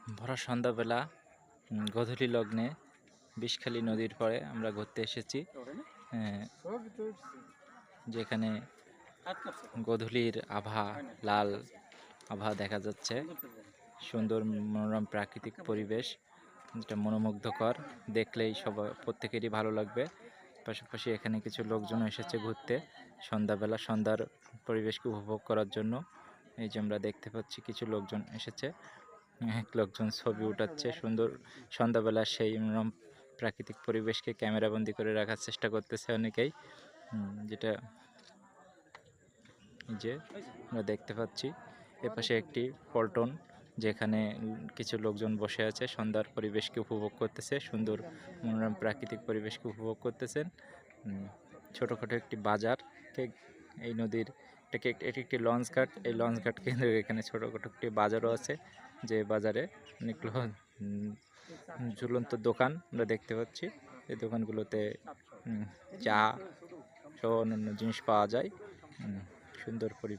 ভরা সন্ধ্যাবেলা গোধূলি লগ্নে বিষখালী নদীর পরে আমরা ঘুরতে এসেছি, যেখানে গোধূলির আভা, লাল আভা দেখা যাচ্ছে। সুন্দর মনোরম প্রাকৃতিক পরিবেশ, যেটা মনোমুগ্ধকর, দেখলেই প্রত্যেকেরই ভালো লাগবে। পাশাপাশি এখানে কিছু লোকজন এসেছে ঘুরতে সন্ধ্যাবেলা, সন্ধ্যার পরিবেশকে উপভোগ করার জন্য। এই যে আমরা দেখতে পাচ্ছি কিছু লোকজন এসেছে, এক লোকজন ছবি উঠাচ্ছে। সুন্দর সন্ধ্যাবেলা সেই মনোরম প্রাকৃতিক পরিবেশকে ক্যামেরাবন্দি করে রাখার চেষ্টা করতেছে অনেকেই, যেটা যে আমরা দেখতে পাচ্ছি। এপাশে একটি পল্টন, যেখানে কিছু লোকজন বসে আছে, সন্ধ্যার পরিবেশকে উপভোগ করতেছে, সুন্দর মনোরম প্রাকৃতিক পরিবেশকে উপভোগ করতেছেন। ছোটোখাটো একটি বাজার, এই নদীর এটি একটি লঞ্চ ঘাট। এই লঞ্চ ঘাট কেন্দ্রে এখানে ছোটোখাটো একটি বাজারও আছে, যে বাজারে অনেকগুলো ঝুলন্ত দোকান আমরা দেখতে পাচ্ছি। এই দোকানগুলোতে চা সহ অন্যান্য জিনিস পাওয়া যায়। সুন্দর পরিবেশ।